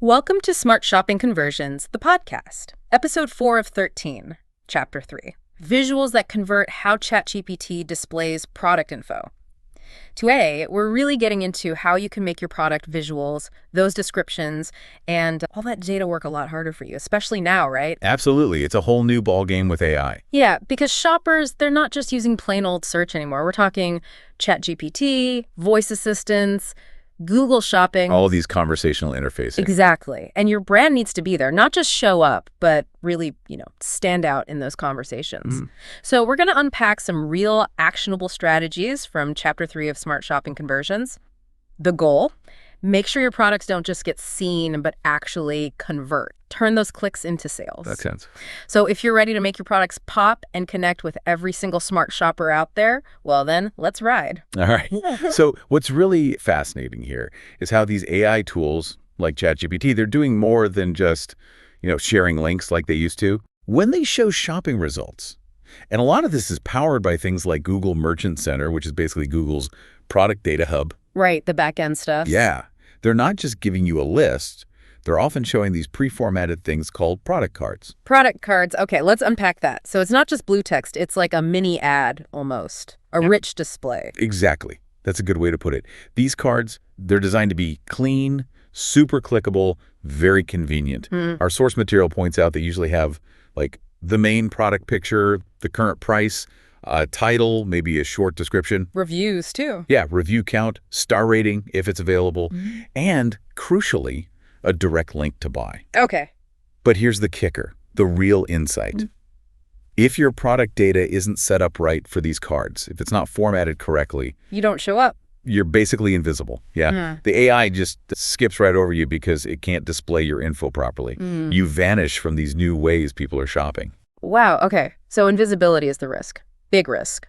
Welcome to Smart Shopping Conversions, the podcast, episode 4 of 13, chapter 3, visuals that convert how ChatGPT displays product info. Today, we're really getting into how you can make your product visuals, those descriptions, and all that data work a lot harder for you, especially now, right? Absolutely. It's a whole new ballgame with AI. Yeah, because shoppers, they're not just using plain old search anymore. We're talking ChatGPT, voice assistants, Google Shopping. All these conversational interfaces. Exactly. And your brand needs to be there, not just show up, but really, stand out in those conversations. So we're going to unpack some real actionable strategies from chapter 3 of Smart Shopping Conversions. The goal: make sure your products don't just get seen, but actually convert. Turn those clicks into sales. Makes sense. So if you're ready to make your products pop and connect with every single smart shopper out there, well then, let's ride. All right. So what's really fascinating here is how these AI tools like ChatGPT, they're doing more than just, sharing links like they used to. When they show shopping results, and a lot of this is powered by things like Google Merchant Center, which is basically Google's product data hub. Right, the back-end stuff. Yeah. They're not just giving you a list. They're often showing these pre-formatted things called product cards. Product cards. Okay, let's unpack that. So it's not just blue text. It's like a mini ad almost, a rich display. Exactly. That's a good way to put it. These cards, they're designed to be clean, super clickable, very convenient. Our source material points out they usually have like the main product picture, the current price, a title, maybe a short description. Reviews too. Yeah, review count, star rating if it's available, and crucially, a direct link to buy. Okay. But here's the kicker, the real insight. If your product data isn't set up right for these cards, if it's not formatted correctly, You don't show up. you're basically invisible. Yeah. The AI just skips right over you because it can't display your info properly. You vanish from these new ways people are shopping. Wow, okay. So invisibility is the risk. Big risk.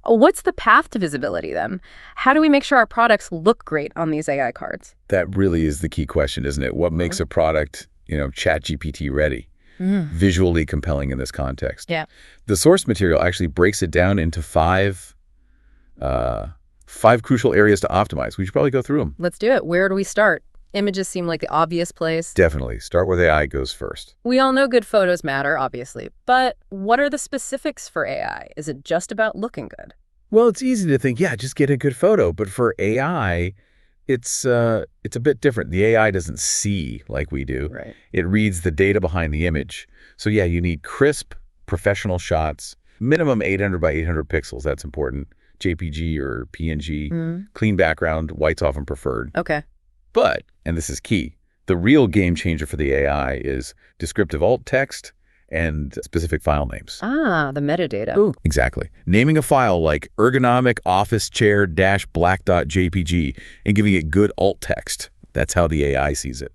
What's the path to visibility then? How do we make sure our products look great on these AI cards? That really is the key question, isn't it? What makes a product, ChatGPT ready? Visually compelling in this context. Yeah. The source material actually breaks it down into five crucial areas to optimize. We should probably go through them. Let's do it. Where do we start? Images seem like the obvious place. Definitely. Start where the AI goes first. We all know good photos matter, obviously. But what are the specifics for AI? Is it just about looking good? Well, it's easy to think, yeah, just get a good photo. But for AI, it's a bit different. The AI doesn't see like we do. Right. It reads the data behind the image. So yeah, you need crisp, professional shots, minimum 800 by 800 pixels. That's important. JPG or PNG, clean background, white's often preferred. Okay. But, and this is key, the real game changer for the AI is descriptive alt text and specific file names. Ah, the metadata. Ooh. Exactly. Naming a file like ergonomic office chair -black.jpg and giving it good alt text. That's how the AI sees it.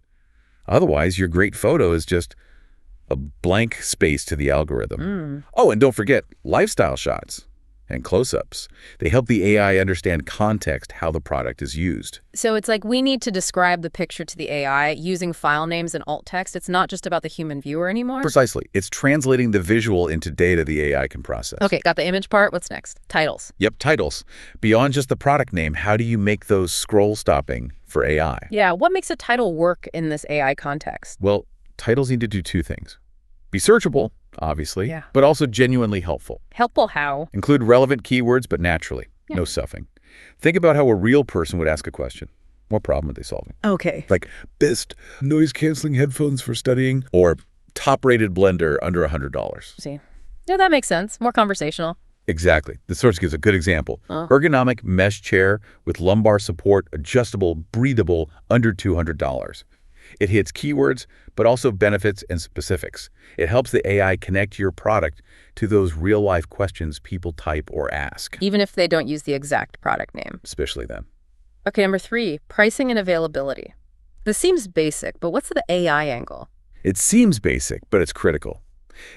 Otherwise, your great photo is just a blank space to the algorithm. Oh, and don't forget lifestyle shots and close-ups. They help the AI understand context, how the product is used. So it's like we need to describe the picture to the AI using file names and alt text. It's not just about the human viewer anymore? Precisely. It's translating the visual into data the AI can process. Okay, got the image part. What's next? Titles. Yep, titles. Beyond just the product name, how do you make those scroll stopping for AI? Yeah, what makes a title work in this AI context? Well, titles need to do two things. Be searchable, obviously, but also genuinely helpful. Helpful how? Include relevant keywords, but naturally. No stuffing. Think about how a real person would ask a question. What problem are they solving? Okay. Like best noise-canceling headphones for studying or top-rated blender under $100. See. Yeah, that makes sense. More conversational. Exactly. The source gives a good example. Ergonomic mesh chair with lumbar support, adjustable, breathable, under $200. It hits keywords, but also benefits and specifics. It helps the AI connect your product to those real-life questions people type or ask. Even if they don't use the exact product name. Especially then. Okay, number 3, pricing and availability. This seems basic, but what's the AI angle? It seems basic, but it's critical.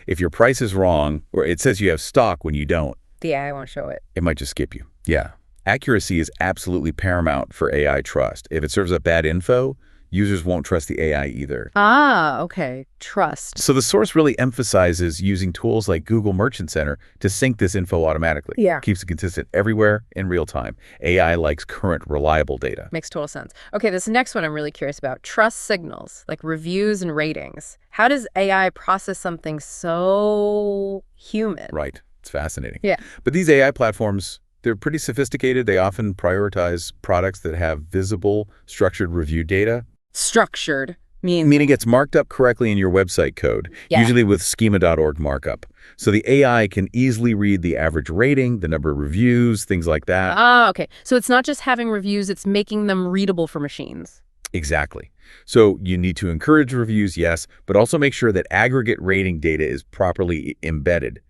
If your price is wrong, or it says you have stock when you don't, The AI won't show it. it might just skip you. Yeah. Accuracy is absolutely paramount for AI trust. If it serves up bad info, Users won't trust the AI either. Ah, okay. Trust. So the source really emphasizes using tools like Google Merchant Center to sync this info automatically. Yeah. Keeps it consistent everywhere in real time. AI likes current, reliable data. Makes total sense. Okay, this next one I'm really curious about. Trust signals, like reviews and ratings. How does AI process something so human? Right. It's fascinating. Yeah. But these AI platforms, they're pretty sophisticated. They often prioritize products that have visible, structured review data. Structured means... Meaning it's marked up correctly in your website code, usually with schema.org markup. So the AI can easily read the average rating, the number of reviews, things like that. Ah, okay. So it's not just having reviews, it's making them readable for machines. Exactly. So you need to encourage reviews, yes, but also make sure that aggregate rating data is properly embedded.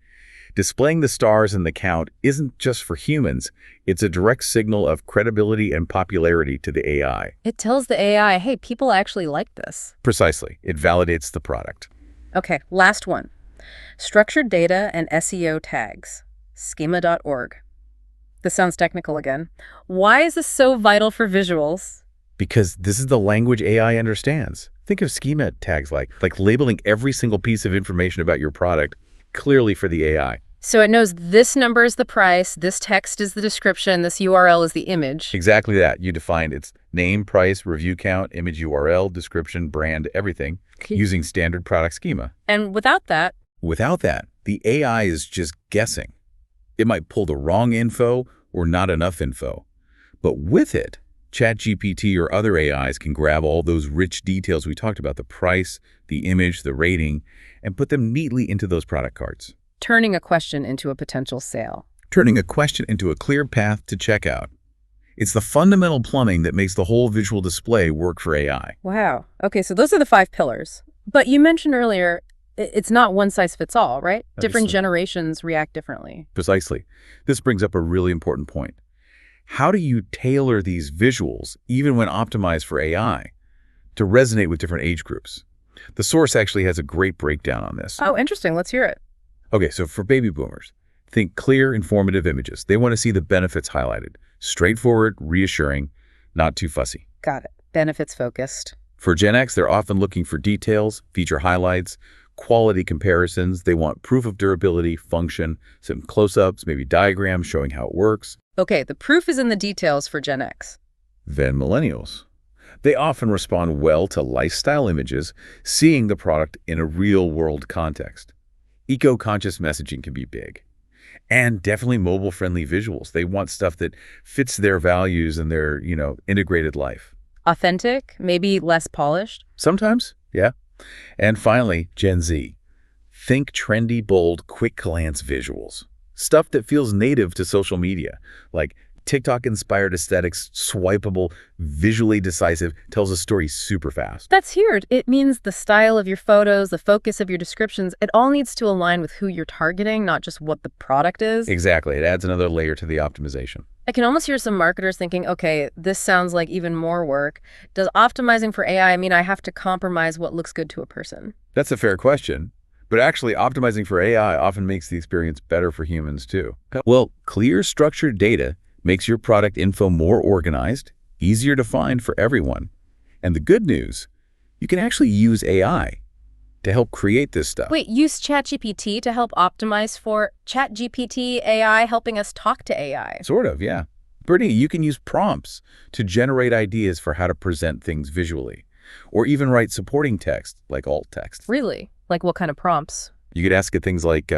Displaying the stars and the count isn't just for humans. It's a direct signal of credibility and popularity to the AI. It tells the AI, hey, people actually like this. Precisely. It validates the product. Okay, last one. Structured data and SEO tags. Schema.org. This sounds technical again. Why is this so vital for visuals? Because this is the language AI understands. Think of schema tags like labeling every single piece of information about your product clearly for the AI. So it knows this number is the price, this text is the description, this URL is the image. Exactly that. You defined its name, price, review count, image URL, description, brand, everything, using standard product schema. And without that, the AI is just guessing. It might pull the wrong info or not enough info. But with it, ChatGPT or other AIs can grab all those rich details we talked about, the price, the image, the rating, and put them neatly into those product cards. turning a question into a potential sale. Turning a question into a clear path to checkout. It's the fundamental plumbing that makes the whole visual display work for AI. Wow. Okay, so those are the 5 pillars. But you mentioned earlier, it's not one size fits all, right? Different generations react differently. Precisely. This brings up a really important point. How do you tailor these visuals, even when optimized for AI, to resonate with different age groups? The source actually has a great breakdown on this. Oh, interesting. Let's hear it. Okay, so for baby boomers, think clear, informative images. They want to see the benefits highlighted. Straightforward, reassuring, not too fussy. Got it. Benefits focused. For Gen X, they're often looking for details, feature highlights, quality comparisons. They want proof of durability, function, some close-ups, maybe diagrams showing how it works. Okay, the proof is in the details for Gen X. Then millennials. They often respond well to lifestyle images, seeing the product in a real-world context. Eco-conscious messaging can be big. And definitely mobile-friendly visuals. They want stuff that fits their values and their, integrated life. Authentic, maybe less polished. Sometimes, yeah. And finally, Gen Z. Think trendy, bold, quick-glance visuals. Stuff that feels native to social media, like TikTok-inspired aesthetics, swipeable, visually decisive, tells a story super fast. That's huge. It means the style of your photos, the focus of your descriptions, it all needs to align with who you're targeting, not just what the product is. Exactly. It adds another layer to the optimization. I can almost hear some marketers thinking, okay, this sounds like even more work. Does optimizing for AI mean I have to compromise what looks good to a person? That's a fair question. But actually, optimizing for AI often makes the experience better for humans, too. Well, clear, structured data makes your product info more organized, easier to find for everyone. And the good news, you can actually use AI to help create this stuff. Wait, use ChatGPT to help optimize for ChatGPT AI helping us talk to AI? Sort of, yeah. Brittany, you can use prompts to generate ideas for how to present things visually, or even write supporting text, like alt text. Really? Like what kind of prompts? You could ask it things like,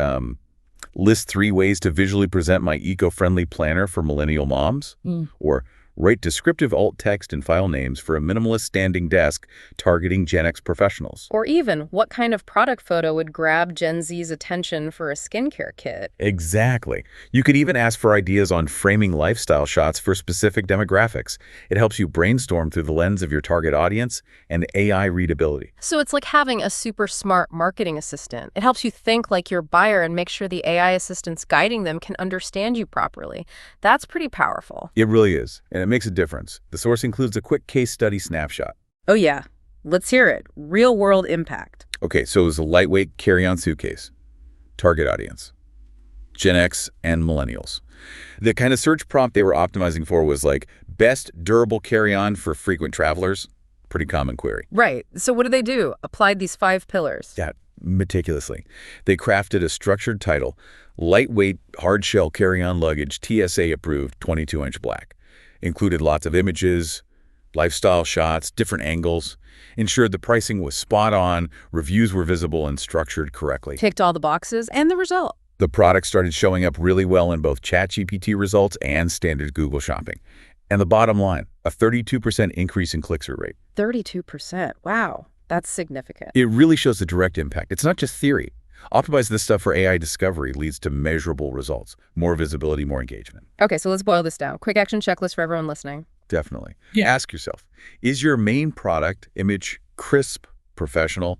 list 3 ways to visually present my eco-friendly planner for millennial moms, or write descriptive alt text and file names for a minimalist standing desk targeting Gen X professionals. Or even, what kind of product photo would grab Gen Z's attention for a skincare kit? Exactly. You could even ask for ideas on framing lifestyle shots for specific demographics. It helps you brainstorm through the lens of your target audience and AI readability. So it's like having a super smart marketing assistant. It helps you think like your buyer and make sure the AI assistants guiding them can understand you properly. That's pretty powerful. It really is. And it makes a difference. The source includes a quick case study snapshot. Oh yeah, let's hear it. Real world impact. Okay, so it was a lightweight carry-on suitcase. Target audience, Gen X and millennials. The kind of search prompt they were optimizing for was like best durable carry-on for frequent travelers, Pretty common query. Right. So what did they do? Applied these 5 pillars. Yeah, meticulously. They crafted a structured title, lightweight, hard-shell carry-on luggage, TSA approved, 22-inch black. Included lots of images, lifestyle shots, different angles. Ensured the pricing was spot on, reviews were visible and structured correctly. Ticked all the boxes, and the result. The product started showing up really well in both ChatGPT results and standard Google shopping. And the bottom line, a 32% increase in click-through rate. 32%. Wow. That's significant. It really shows the direct impact. It's not just theory. Optimize this stuff for AI discovery leads to measurable results, more visibility, more engagement. Okay, so let's boil this down. Quick action checklist for everyone listening. Definitely. Yeah. Ask yourself, is your main product image crisp, professional?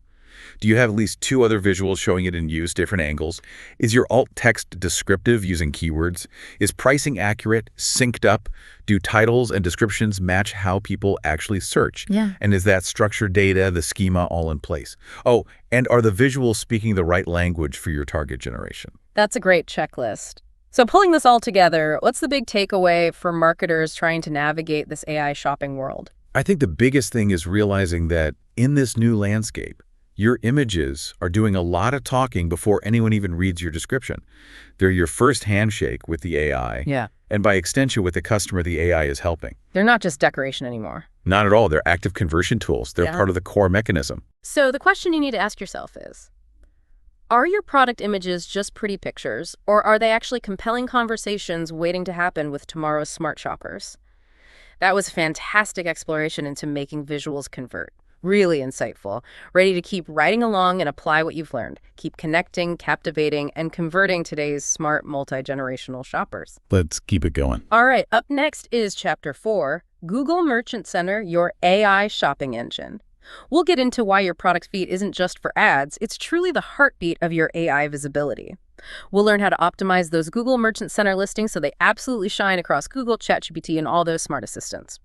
Do you have at least 2 other visuals showing it in use, different angles? Is your alt text descriptive using keywords? Is pricing accurate, synced up? Do titles and descriptions match how people actually search? Yeah. And is that structured data, the schema all in place? Oh, and are the visuals speaking the right language for your target generation? That's a great checklist. So pulling this all together, what's the big takeaway for marketers trying to navigate this AI shopping world? I think the biggest thing is realizing that in this new landscape, your images are doing a lot of talking before anyone even reads your description. They're your first handshake with the AI. Yeah. And by extension with the customer the AI is helping. They're not just decoration anymore. Not at all. They're active conversion tools. They're part of the core mechanism. So the question you need to ask yourself is, are your product images just pretty pictures, or are they actually compelling conversations waiting to happen with tomorrow's smart shoppers? That was a fantastic exploration into making visuals convert. Really insightful. Ready to keep writing along and apply what you've learned. Keep connecting, captivating, and converting today's smart multi-generational shoppers. Let's keep it going. All right, up next is Chapter 4, Google Merchant Center, your AI shopping engine. We'll get into why your product feed isn't just for ads, it's truly the heartbeat of your AI visibility. We'll learn how to optimize those Google Merchant Center listings so they absolutely shine across Google, ChatGPT, and all those smart assistants.